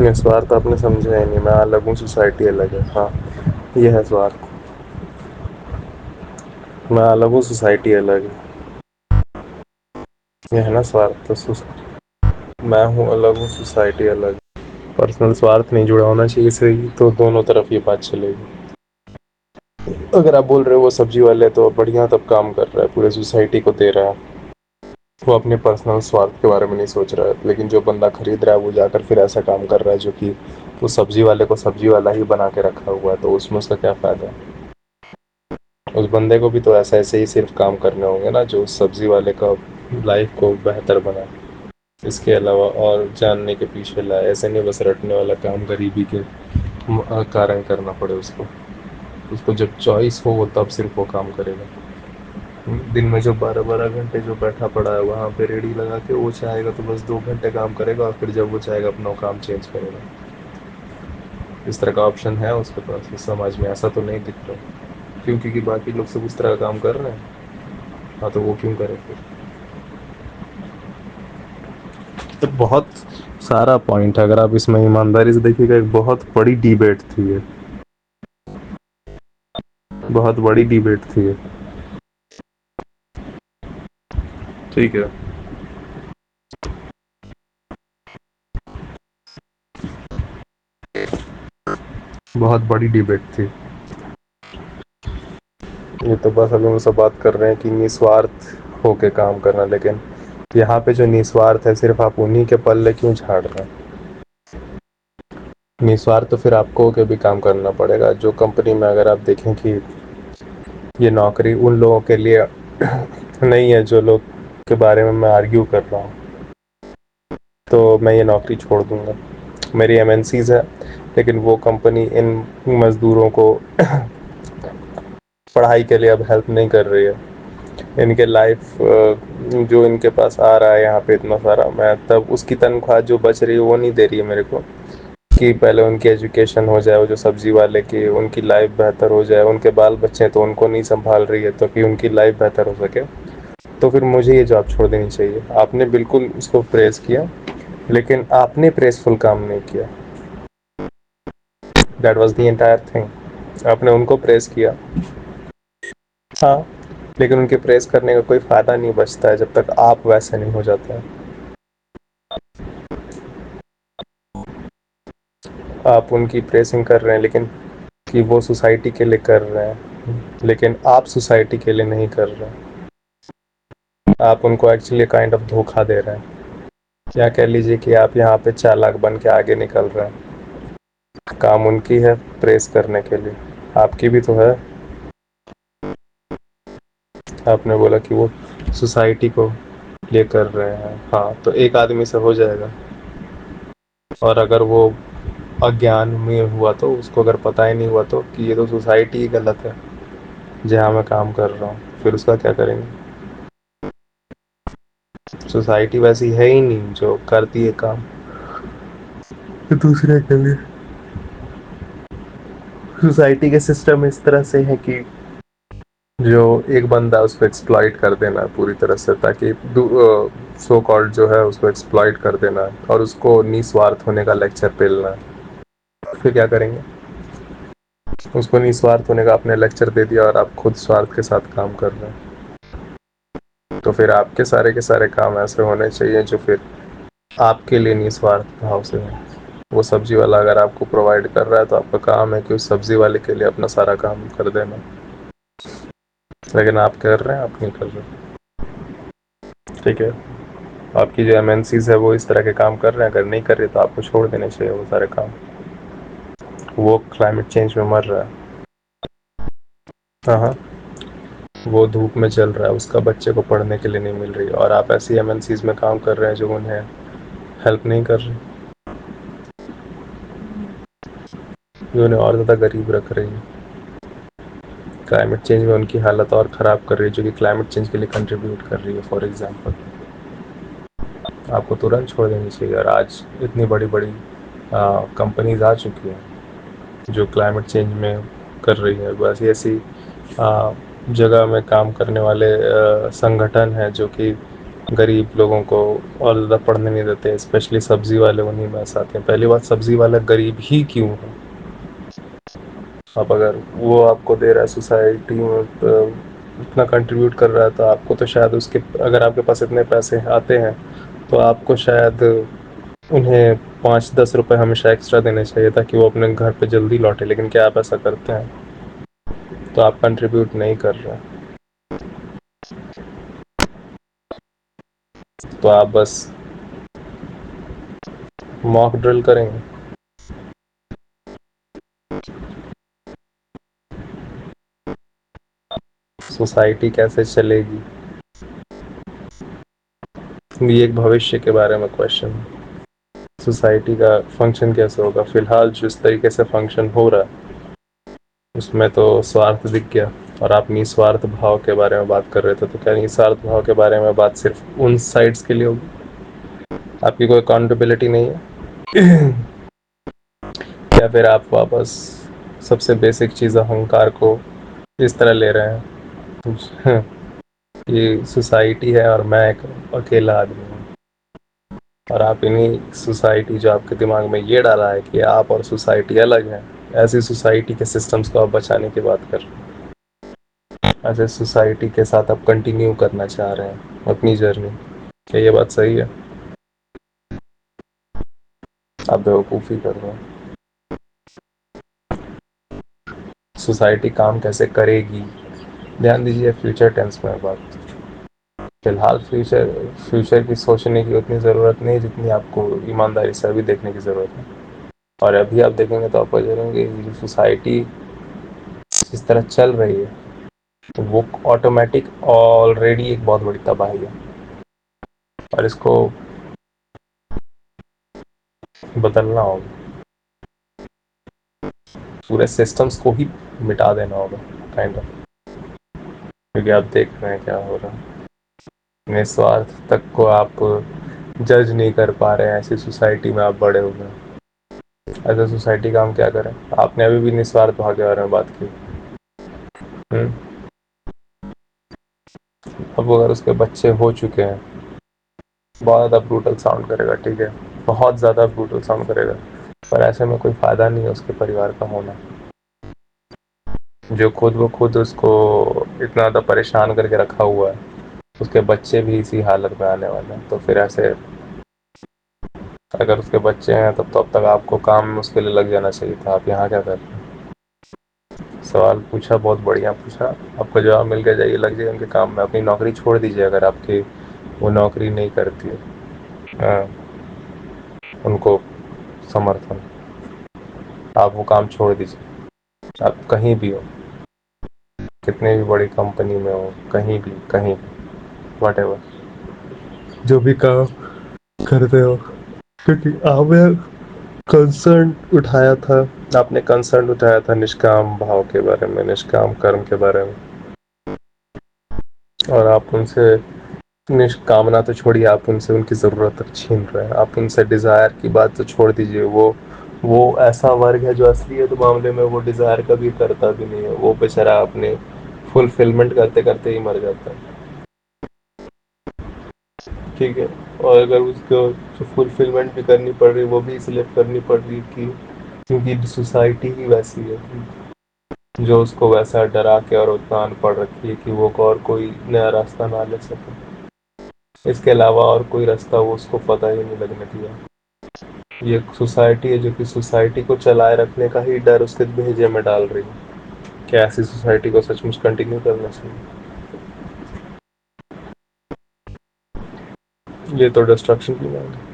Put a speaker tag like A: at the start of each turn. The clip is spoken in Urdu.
A: نسوارتھ آپ نے سمجھا ہی نہیں. میں الگ ہوں, سوسائٹی الگ ہے. ہاں یہ ہے سوارتھ. میں الگ ہوں, سوسائٹی الگ ہے. یہ ہے نا سوارتھ. میں ہوں الگ ہوں, سوسائٹی الگ. پرسنل سوارتھ نہیں جڑا ہونا چاہیے صحیح, تو دونوں طرف یہ بات چلے گی. اگر آپ بول رہے ہو وہ سبزی والے تو بڑھیا تب کام کر رہا ہے, پورے سوسائٹی کو دے رہا ہے. وہ اپنے پرسنل سوارتھ کے بارے میں نہیں سوچ رہا ہے. لیکن جو بندہ خرید رہا ہے وہ جا کر پھر ایسا کام کر رہا ہے جو کہ اس سبزی والے کو سبزی والا ہی بنا کے رکھا ہوا ہے, تو اس میں اس کا کیا فائدہ ہے. اس بندے کو بھی تو ایسے ہی صرف کام کرنے ہوں گے نا, جو اس سبزی والے کا لائف کو بہتر بنائے. اس کے علاوہ اور جاننے کے پیچھے لائے, ایسے نہیں بس رٹنے والا کام غریبی کے کارن کرنا پڑے اس کو. اس کو جب چوائس ہو تب صرف وہ کام کرے گا. دن میں جو 12 12 گھنٹے جو بیٹھا پڑا ہے وہاں پہ ریڑھی لگا کے, وہ چاہے گا تو بس 2 گھنٹے کام کرے گا, اور پھر جب وہ چاہے گا اپنا کام چینج کرے گا. اس طرح کا آپشن ہے اس کے پاس. اس سماج میں ایسا تو نہیں دکھ رہا. کیوں, کیونکہ باقی لوگ سب اس طرح کا کام کر رہے ہیں. ہاں تو وہ کیوں کرے پھر. تو بہت سارا پوائنٹ ہے, اگر آپ اس میں ایمانداری سے دیکھیے گا, ایک بہت بڑی ڈیبیٹ تھی یہ. بہت بڑی ڈیبیٹ تھی یہ. ٹھیک ہے. بہت بڑی ڈیبیٹ تھی. یہ تو بس ابھی ہم سب بات کر رہے ہیں کہ نسوارتھ ہو کے کام کرنا, لیکن یہاں پہ جو نسوارتھ ہے صرف آپ انہیں کے پلے کیوں جھاڑ رہے ہیں. نسوار تو پھر آپ کو کے بھی کام کرنا پڑے گا. جو کمپنی میں اگر آپ دیکھیں کہ یہ نوکری ان لوگوں کے لیے نہیں ہے جو لوگ کے بارے میں آرگیو کر رہا ہوں, تو میں یہ نوکری چھوڑ دوں گا. میری ایم این سیز ہے, لیکن وہ کمپنی ان مزدوروں کو پڑھائی کے لیے اب ہیلپ نہیں کر رہی ہے. ان کے لائف جو ان کے پاس آ رہا ہے یہاں پہ اتنا سارا, میں تب اس کی تنخواہ جو بچ رہی ہے وہ نہیں دے رہی ہے میرے کو, کہ پہلے ان کی ایجوکیشن ہو جائے, وہ جو سبزی والے کی ان کی لائف بہتر ہو جائے. ان کے بال بچے تو ان کو نہیں سنبھال رہی ہے, تو کہ ان کی لائف بہتر ہو سکے. تو پھر مجھے یہ جاب چھوڑ دینی چاہیے. آپ نے بالکل اس کو پریس کیا, لیکن آپ نے پریسفل کام نہیں کیا. That was the entire thing. آپ نے ان کو پریس کیا, ہاں, لیکن ان کے پریس کرنے کا کوئی فائدہ نہیں بچتا ہے جب تک آپ ویسے نہیں ہو جاتے ہیں. آپ ان کی پریسنگ کر رہے ہیں, لیکن کہ وہ سوسائٹی کے لیے کر رہے ہیں, لیکن آپ سوسائٹی کے لیے نہیں کر رہے. آپ ان کو ایکچولی کائنڈ آف دھوکا دے رہے ہیں. کیا کہہ لیجیے کہ آپ یہاں پہ چالاک بن کے آگے نکل رہے ہیں. کام ان کی ہے پریس کرنے کے لیے, آپ کی بھی تو ہے. آپ نے بولا کہ وہ سوسائٹی کو لے کر رہے ہیں, ہاں تو ایک آدمی سے ہو جائے گا. اور اگر وہ اگیان میں ہوا تو, اس کو اگر پتہ ہی نہیں ہوا تو, کہ یہ تو سوسائٹی ہی غلط ہے جہاں میں کام کر رہا ہوں, پھر اس کا کیا کریں گے. سوسائٹی ویسی ہے ہی نہیں جو کرتی ہے کام دوسرے کے لیے. سوسائٹی کے سسٹم اس طرح سے ہے کہ جو ایک بندہ اس کو ایکسپلائٹ کر دینا پوری طرح سے, تاکہ سو کالڈ جو ہے اس کو ایکسپلائٹ کر دینا, اور اس کو نسوارتھ ہونے کا لیکچر پیلنا. پھر کیا کریں گے. اس کو نسوارتھ ہونے کا اپنے لیکچر دے دیا, اور آپ خود سوارتھ کے ساتھ کام کر رہے ہیں. تو پھر آپ کے سارے کام ایسے ہونے چاہیے جو پھر آپ کے لیے نسوارتھ بھاؤ سے ہو. وہ سبزی والا اگر آپ کو پرووائڈ کر رہا ہے, تو آپ کا کام ہے کہ اس سبزی والے کے لیے اپنا سارا کام کر دینا. لیکن آپ کر رہے ہیں, آپ نہیں کر رہے. ٹھیک ہے. آپ کی جو ایم این سیز ہے وہ اس طرح کے کام کر رہے ہیں, اگر نہیں کر رہی تو آپ کو چھوڑ دینے چاہیے وہ سارے کام. وہ کلائمیٹ چینج میں مر رہا ہے. ہاں ہاں, وہ دھوپ میں چل رہا ہے, اس کا بچے کو پڑھنے کے لیے نہیں مل رہی, اور آپ ایسی ایم این سیز میں کام کر رہے ہیں جو انہیں ہیلپ نہیں کر رہے, جو انہیں اور زیادہ غریب رکھ رہی ہے. کلائمیٹ چینج میں ان کی حالت اور خراب کر رہی ہے, جو کہ کلائمیٹ چینج کے لیے کنٹریبیوٹ کر رہی ہے. فار ایگزامپل آپ کو ترنت چھوڑ دینی چاہیے. اور آج اتنی بڑی بڑی کمپنیز آ چکی ہیں جو کلائمیٹ چینج میں کر رہی ہے. بس ایسی جگہ میں کام کرنے والے سنگھٹن ہیں جو کہ غریب لوگوں کو اور زیادہ پڑھنے نہیں دیتے، اسپیشلی سبزی والے انہیں میں سے آتے ہیں. پہلی بات، سبزی والا غریب ہی کیوں ہے؟ اب اگر وہ آپ کو دے رہا ہے سوسائٹی میں اتنا کنٹریبیوٹ کر رہا ہے، تو آپ کو تو شاید اس کے، اگر آپ کے پاس اتنے پیسے آتے ہیں تو آپ کو شاید انہیں 5-10 روپے ہمیشہ ایکسٹرا دینے چاہیے تاکہ وہ اپنے گھر پہ جلدی لوٹے. لیکن کیا آپ ایسا کرتے ہیں؟ تو آپ کنٹریبیوٹ نہیں کر رہے. تو آپ بس موک ڈرل کریں گے. سوسائٹی کیسے چلے گی؟ یہ ایک بھوشیہ کے بارے میں کوشچن ہے. سوسائٹی کا فنکشن کیسے ہوگا؟ فی الحال جس طریقے سے فنکشن ہو رہا ہے اس میں تو سوارتھ دکھ گیا. اور آپ نسوارتھ بھاؤ کے بارے میں بات کر رہے تھے، تو کیا نسوارتھ بھاؤ کے بارے میں بات صرف ان سائڈس کے لیے ہوگی؟ آپ کی کوئی اکاؤنٹیبلٹی نہیں ہے؟ یا پھر آپ واپس سب سے بیسک چیز اہنکار کو اس طرح لے رہے ہیں یہ سوسائٹی ہے اور میں ایک اکیلا آدمی ہوں، اور آپ انہیں سوسائٹی جو آپ کے دماغ میں یہ ڈالا ہے کہ آپ اور سوسائٹی الگ ہیں، ایسی سوسائٹی کے سسٹمز کو آپ بچانے کی بات کر رہے ہیں. ایسے سوسائٹی کے ساتھ آپ کنٹینیو کرنا چاہ رہے ہیں اپنی جرنی. کیا یہ بات صحیح ہے؟ آپ بیوقوفی کر رہے ہیں. سوسائٹی کام کیسے کرے گی؟ دھیان دیجیے، فیوچر ٹینس میں بات. فی الحال فیوچر کی سوچنے کی اتنی ضرورت نہیں جتنی آپ کو ایمانداری سے ابھی دیکھنے کی ضرورت ہے. اور ابھی آپ دیکھیں گے تو آپ کو ضرور گے کہ سوسائٹی جس طرح چل رہی ہے وہ آٹومیٹک آلریڈی ایک بہت بڑی تباہی ہے، اور اس کو بدلنا ہوگا. پورے سسٹمز کو ہی مٹا دینا ہوگا کائنڈ آف. کیونکہ آپ دیکھ رہے ہیں کیا ہو رہا ہے. نسوارتھ تک کو آپ جج نہیں کر پا رہے ہیں، ایسی سوسائٹی میں آپ بڑے ہوئے ہیں. ایسے سوسائٹی کا ہم کیا کریں؟ آپ نے ابھی بھی نسوارتھ بھاؤ کے بارے میں بات کی. اب اگر اس کے بچے ہو چکے ہیں، بہت زیادہ بروٹل ساؤنڈ کرے گا، ٹھیک ہے، بہت زیادہ بروٹل ساؤنڈ کرے گا، پر ایسے میں کوئی فائدہ نہیں ہے اس کے پریوار کا ہونا. جو خود بخود اس کو اتنا زیادہ پریشان کر کے رکھا ہوا ہے، اس کے بچے بھی اسی حالت میں آنے والے ہیں. تو پھر ایسے اگر اس کے بچے ہیں تب تو اب تک آپ کو کام میں اس کے لیے لگ جانا چاہیے تھا. آپ یہاں کیا کر رہے ہیں؟ سوال پوچھا، بہت بڑھیا پوچھا. آپ کو جواب مل کے جائیے، لگ جائے ان کے کام میں. اپنی نوکری چھوڑ دیجیے اگر آپ کی وہ نوکری نہیں کرتی ہے. ہاں، ان کو سمرتھن، آپ وہ کام چھوڑ دیجیے. آپ کہیں بھی ہو، کتنے بھی بڑی کمپنی میں ہو، کہیں بھی، کہیں بھی، واٹ ایور، جو بھی کام کرتے ہو. کیونکہ آپ نے کنسرن اٹھایا تھا، آپ نے کنسرن اٹھایا تھا نشکام بھاؤ کے بارے میں، نشکام کرم کے بارے میں. اور آپ ان سے کامنا تو چھوڑیے، آپ ان سے ان کی ضرورت تک چھین رہے ہیں. آپ ان سے ڈیزائر کی بات تو چھوڑ دیجیے. وہ ایسا ورگ ہے جو اصلیت معاملے میں وہ ڈیزائر کبھی کرتا بھی نہیں ہے. وہ بیچارہ اپنے فلفلمنٹ کرتے کرتے ہی مر جاتا ہے. ٹھیک ہے، اور اگر اس کو جو فلفلمنٹ بھی کرنی پڑ رہی وہ بھی اس لیے کرنی پڑ رہی کہ کیونکہ سوسائٹی ہی ویسی ہے جو اس کو ویسا ڈرا کے اور اتنا ان پڑھ رکھی ہے کہ وہ اور کوئی نیا راستہ نہ لے سکے. اس کے علاوہ اور کوئی راستہ وہ اس کو پتہ ہی نہیں لگنے دیا. یہ ایک سوسائٹی ہے جو کہ سوسائٹی کو چلائے رکھنے کا ہی ڈر اس کے بھیجے میں ڈال رہی ہے. کیا ایسی سوسائٹی کو سچ مچ کنٹینیو کرنا چاہیے؟ یہ تو ڈسٹرکشن کی بات ہے.